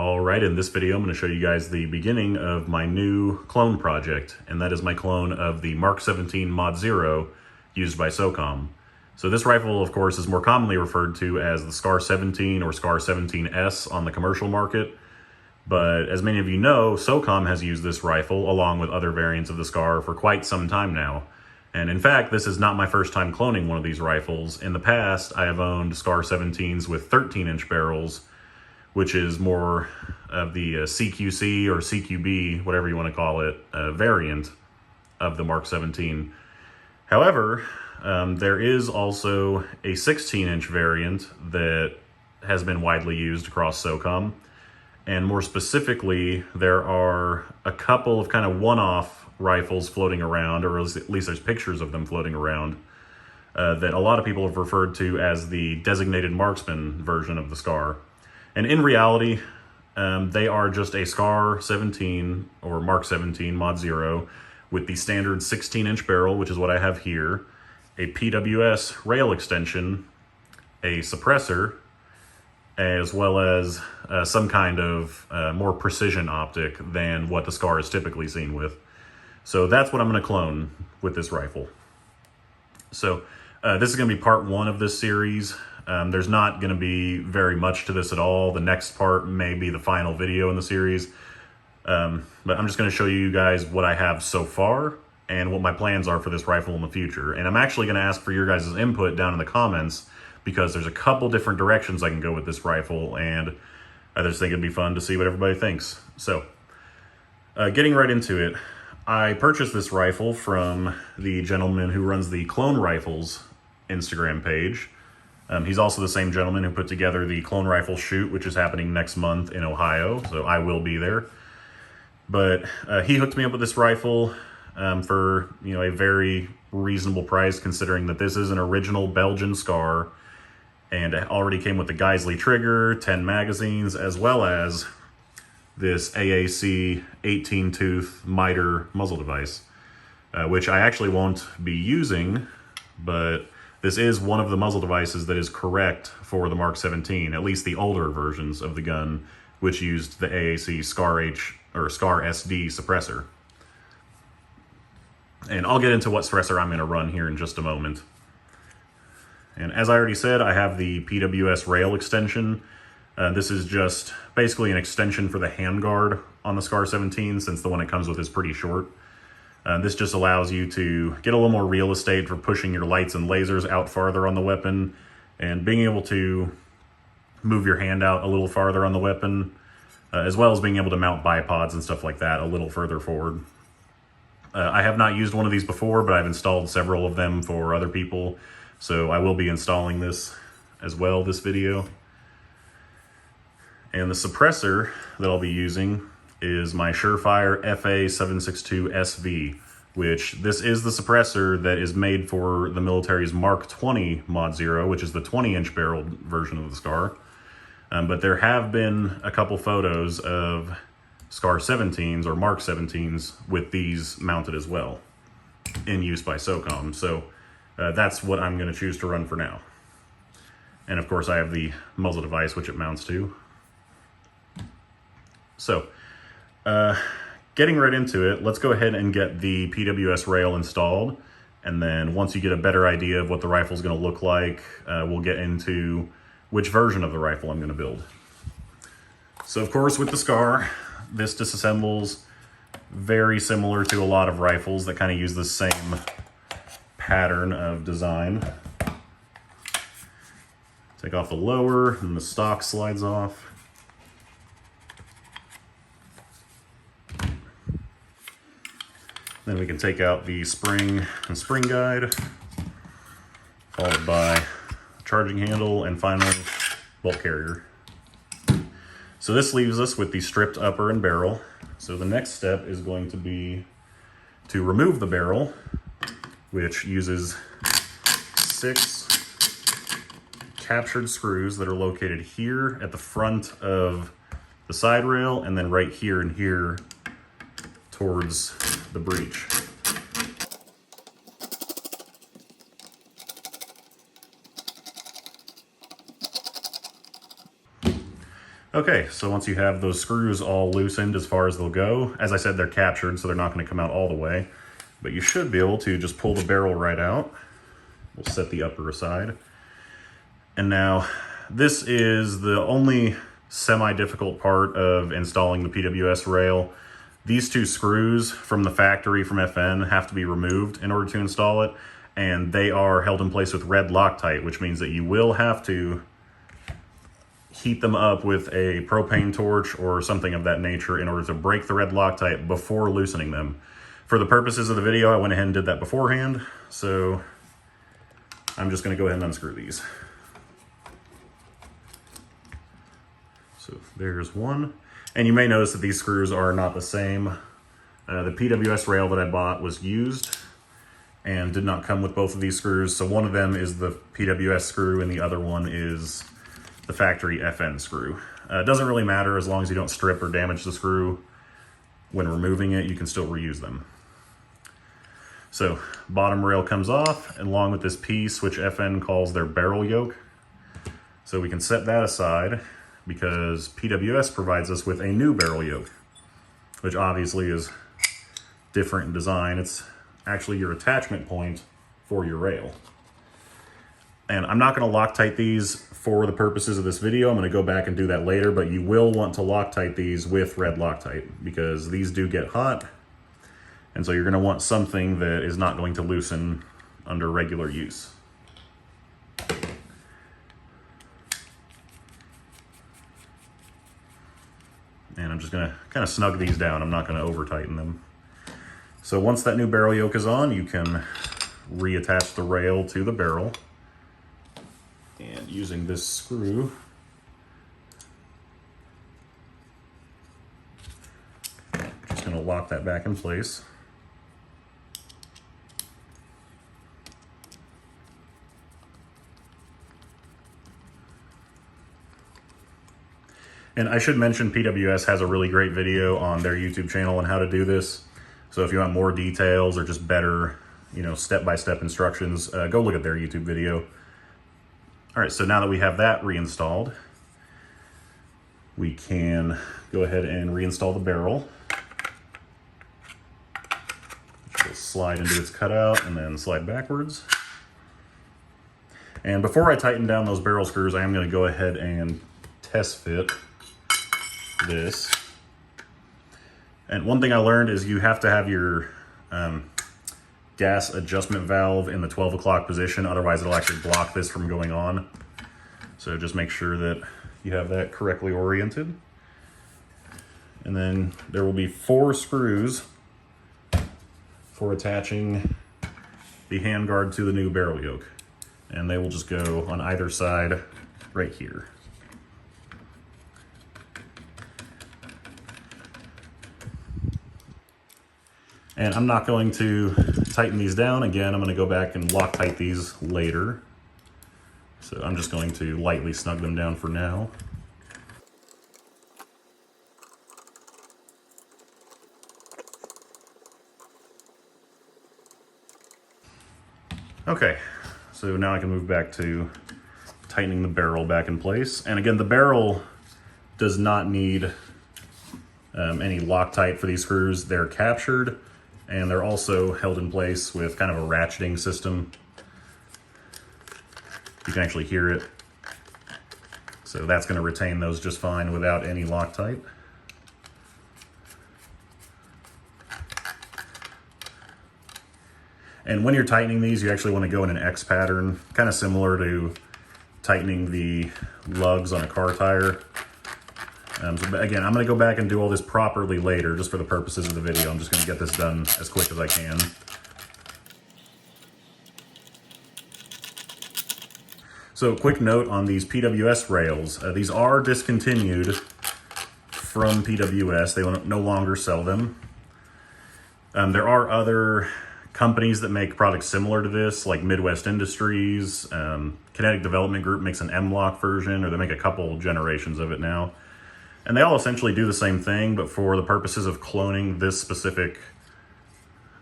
Alright, in this video I'm going to show you guys the beginning of my new clone project, and that is my clone of the Mark17 Mod 0 used by SOCOM. So this rifle, of course, is more commonly referred to as the SCAR 17 or SCAR 17S on the commercial market, but as many of you know, SOCOM has used this rifle along with other variants of the SCAR for quite some time now. And in fact, this is not my first time cloning one of these rifles. In the past, I have owned SCAR 17s with 13-inch barrels, which is more of the CQC or CQB, whatever you want to call it, variant of the Mark 17. However, there is also a 16-inch variant that has been widely used across SOCOM. And more specifically, there are a couple of kind of one-off rifles floating around, or at least there's pictures of them floating around, that a lot of people have referred to as the designated Marksman version of the SCAR. And in reality, they are just a SCAR 17 or Mark 17 Mod 0 with the standard 16-inch barrel, which is what I have here, a PWS rail extension, a suppressor, as well as some kind of more precision optic than what the SCAR is typically seen with. So that's what I'm going to clone with this rifle. So this is going to be part one of this series. There's not going to be very much to this at all. The next part may be the final video in the series. But I'm just going to show you guys what I have so far and what my plans are for this rifle in the future. And I'm actually going to ask for your guys' input down in the comments because there's a couple different directions I can go with this rifle, and I just think it'd be fun to see what everybody thinks. So, getting right into it, I purchased this rifle from the gentleman who runs the Clone Rifles Instagram page. He's also the same gentleman who put together the Clone Rifle Shoot, which is happening next month in Ohio, so I will be there. But he hooked me up with this rifle for a very reasonable price, considering that this is an original Belgian SCAR, and it already came with the Geisley trigger, 10 magazines, as well as this AAC 18-tooth miter muzzle device, which I actually won't be using, but this is one of the muzzle devices that is correct for the Mark 17, at least the older versions of the gun, which used the AAC SCAR H or SCAR SD suppressor. And I'll get into what suppressor I'm going to run here in just a moment. And as I already said, I have the PWS rail extension. This is just basically an extension for the handguard on the SCAR 17, since the one it comes with is pretty short. This just allows you to get a little more real estate for pushing your lights and lasers out farther on the weapon, and being able to move your hand out a little farther on the weapon, as well as being able to mount bipods and stuff like that a little further forward. I have not used one of these before, but I've installed several of them for other people, so I will be installing this as well this video. And the suppressor that I'll be using is my Surefire FA762SV, which this is the suppressor that is made for the military's Mark 20 Mod 0, which is the 20-inch barrel version of the SCAR. But there have been a couple photos of SCAR 17s or Mark 17s with these mounted as well in use by SOCOM. So that's what I'm going to choose to run for now. And of course I have the muzzle device which it mounts to. So, getting right into it, let's go ahead and get the PWS rail installed, and then once you get a better idea of what the rifle is going to look like, we'll get into which version of the rifle I'm going to build. So of course with the SCAR, this disassembles very similar to a lot of rifles that kind of use the same pattern of design. Take off the lower, and the stock slides off. Then we can take out the spring and spring guide, followed by charging handle, and finally bolt carrier. So this leaves us with the stripped upper and barrel. So the next step is going to be to remove the barrel, which uses 6 captured screws that are located here at the front of the side rail, and then right here and here towards the breech. Okay, so once you have those screws all loosened as far as they'll go, as I said, they're captured, so they're not going to come out all the way, but you should be able to just pull the barrel right out. We'll set the upper aside. And now, this is the only semi-difficult part of installing the PWS rail. These two screws from the factory from FN have to be removed in order to install it, and they are held in place with red Loctite, which means that you will have to heat them up with a propane torch or something of that nature in order to break the red Loctite before loosening them. For the purposes of the video, I went ahead and did that beforehand, so I'm just going to go ahead and unscrew these. So there's one. And you may notice that these screws are not the same. The PWS rail that I bought was used and did not come with both of these screws. So one of them is the PWS screw and the other one is the factory FN screw. It doesn't really matter as long as you don't strip or damage the screw. When removing it, you can still reuse them. So bottom rail comes off along with this piece, which FN calls their barrel yoke. So we can set that aside because PWS provides us with a new barrel yoke, which obviously is different in design. It's actually your attachment point for your rail. And I'm not going to Loctite these for the purposes of this video. I'm going to go back and do that later, but you will want to Loctite these with red Loctite because these do get hot. And so you're going to want something that is not going to loosen under regular use. And I'm just going to kind of snug these down. I'm not going to over tighten them. So once that new barrel yoke is on, you can reattach the rail to the barrel. And using this screw, just going to lock that back in place. And I should mention PWS has a really great video on their YouTube channel on how to do this. So if you want more details or just better, step-by-step instructions, go look at their YouTube video. All right, so now that we have that reinstalled, we can go ahead and reinstall the barrel. Which will slide into its cutout and then slide backwards. And before I tighten down those barrel screws, I am going to go ahead and test fit this. And one thing I learned is you have to have your gas adjustment valve in the 12 o'clock position, otherwise it'll actually block this from going on. So just make sure that you have that correctly oriented. And then there will be 4 screws for attaching the handguard to the new barrel yoke. And they will just go on either side right here. And I'm not going to tighten these down. Again, I'm going to go back and Loctite these later. So I'm just going to lightly snug them down for now. Okay, so now I can move back to tightening the barrel back in place. And again, the barrel does not need any Loctite for these screws. They're captured. And they're also held in place with kind of a ratcheting system. You can actually hear it. So that's going to retain those just fine without any Loctite. And when you're tightening these, you actually want to go in an X pattern, kind of similar to tightening the lugs on a car tire. So again, I'm going to go back and do all this properly later, just for the purposes of the video. I'm just going to get this done as quick as I can. So quick note on these PWS rails. These are discontinued from PWS. They no longer sell them. There are other companies that make products similar to this, like Midwest Industries. Kinetic Development Group makes an M-Lock version, or they make a couple generations of it now. And they all essentially do the same thing, but for the purposes of cloning this specific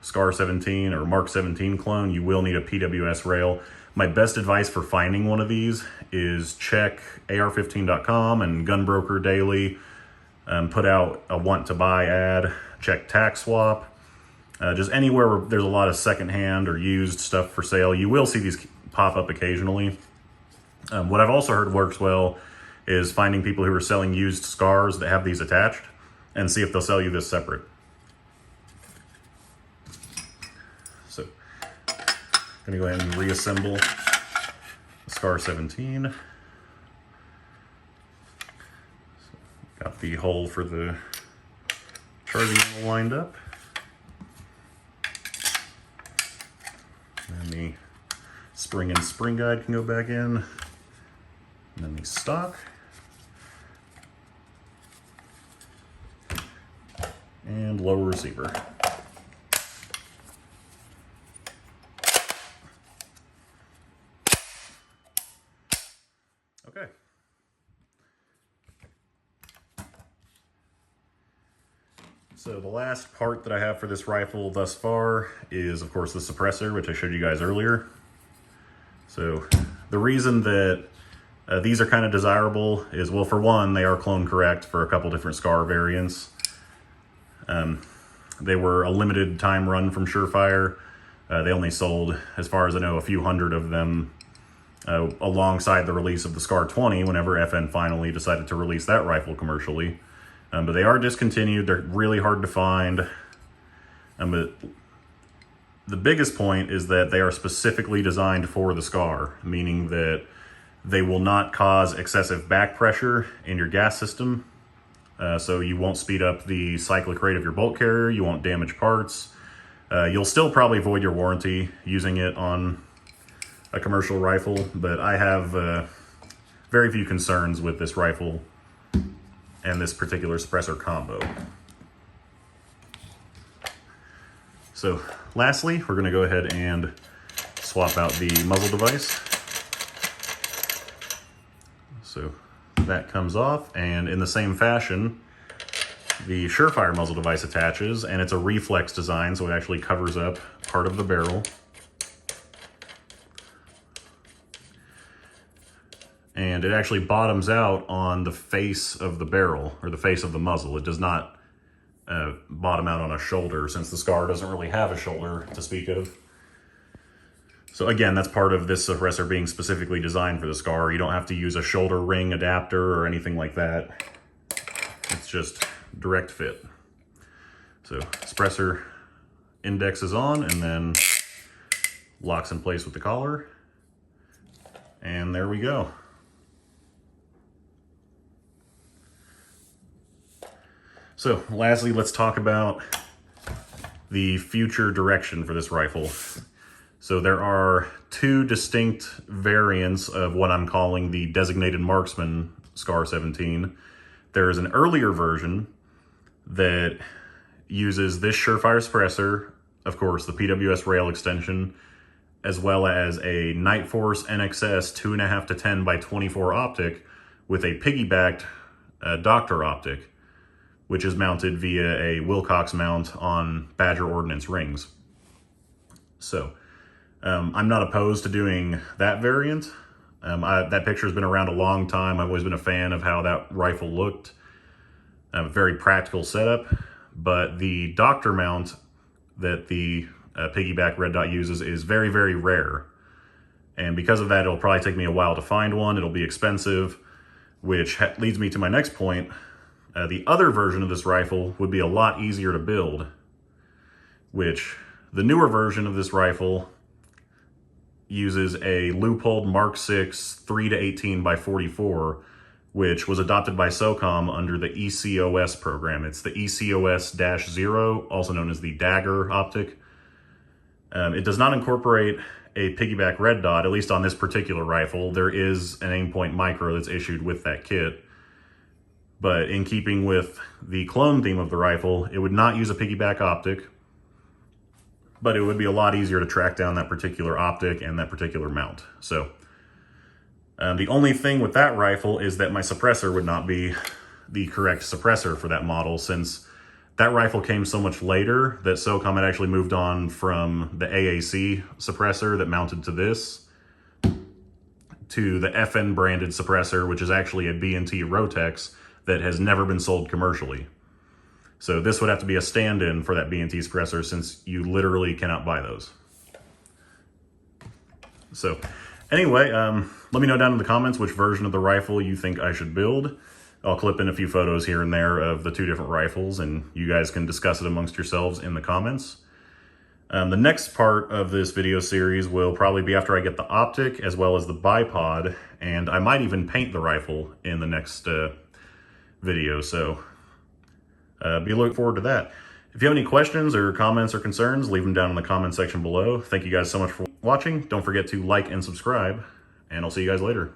SCAR 17 or Mark 17 clone, you will need a PWS rail. My best advice for finding one of these is check ar15.com and Gunbroker Daily, put out a want to buy ad, check TaxSwap, just anywhere where there's a lot of secondhand or used stuff for sale. You will see these pop up occasionally. What I've also heard works well is finding people who are selling used scars that have these attached and see if they'll sell you this separate. So, I'm gonna go ahead and reassemble the Scar 17. Got the hole for the charging handle lined up. And the spring and spring guide can go back in. And then the stock. And lower receiver. Okay. So the last part that I have for this rifle thus far is, of course, the suppressor, which I showed you guys earlier. So the reason that these are kind of desirable is, well, for one, they are clone correct for a couple different Scar variants. They were a limited time run from Surefire. They only sold, as far as I know, a few hundred of them alongside the release of the Scar 20 whenever FN finally decided to release that rifle commercially. But they are discontinued. They're really hard to find. But the biggest point is that they are specifically designed for the Scar, meaning that they will not cause excessive back pressure in your gas system. So you won't speed up the cyclic rate of your bolt carrier. You won't damage parts. You'll still probably void your warranty using it on a commercial rifle, but I have very few concerns with this rifle and this particular suppressor combo. So lastly, we're going to go ahead and swap out the muzzle device. So that comes off, and in the same fashion, the Surefire muzzle device attaches, and it's a reflex design, so it actually covers up part of the barrel. And it actually bottoms out on the face of the barrel, or the face of the muzzle. It does not bottom out on a shoulder, since the Scar doesn't really have a shoulder to speak of. So again, that's part of this suppressor being specifically designed for the Scar. You don't have to use a shoulder ring adapter or anything like that. It's just direct fit. So suppressor index is on and then locks in place with the collar. And there we go. So lastly, let's talk about the future direction for this rifle. So there are two distinct variants of what I'm calling the designated Marksman Scar 17. There is an earlier version that uses this Surefire suppressor, of course, the PWS rail extension, as well as a Nightforce NXS 2.5 to 10 by 24 optic with a piggybacked Doctor optic, which is mounted via a Wilcox mount on Badger Ordnance rings. So I'm not opposed to doing that variant. That picture's been around a long time. I've always been a fan of how that rifle looked. A very practical setup, but the Doctor mount that the piggyback red dot uses is very, very rare. And because of that, it'll probably take me a while to find one. It'll be expensive, which leads me to my next point. The other version of this rifle would be a lot easier to build, which the newer version of this rifle uses a loopholed Mark 6 3 to 18 by 44, which was adopted by SOCOM under the ECOS program. It's the ECOS-0, also known as the Dagger optic. It does not incorporate a piggyback red dot, at least on this particular rifle. There is an aimpoint micro that's issued with that kit. But in keeping with the clone theme of the rifle, it would not use a piggyback optic, but it would be a lot easier to track down that particular optic and that particular mount. So the only thing with that rifle is that my suppressor would not be the correct suppressor for that model, since that rifle came so much later that SOCOM had actually moved on from the AAC suppressor that mounted to this. to the FN branded suppressor, which is actually a B&T Rotex that has never been sold commercially. So this would have to be a stand-in for that B&T suppressor, since you literally cannot buy those. So anyway, let me know down in the comments which version of the rifle you think I should build. I'll clip in a few photos here and there of the two different rifles, and you guys can discuss it amongst yourselves in the comments. The next part of this video series will probably be after I get the optic as well as the bipod, and I might even paint the rifle in the next video, so be looking forward to that. If you have any questions or comments or concerns, leave them down in the comment section below. Thank you guys so much for watching. Don't forget to like and subscribe, and I'll see you guys later.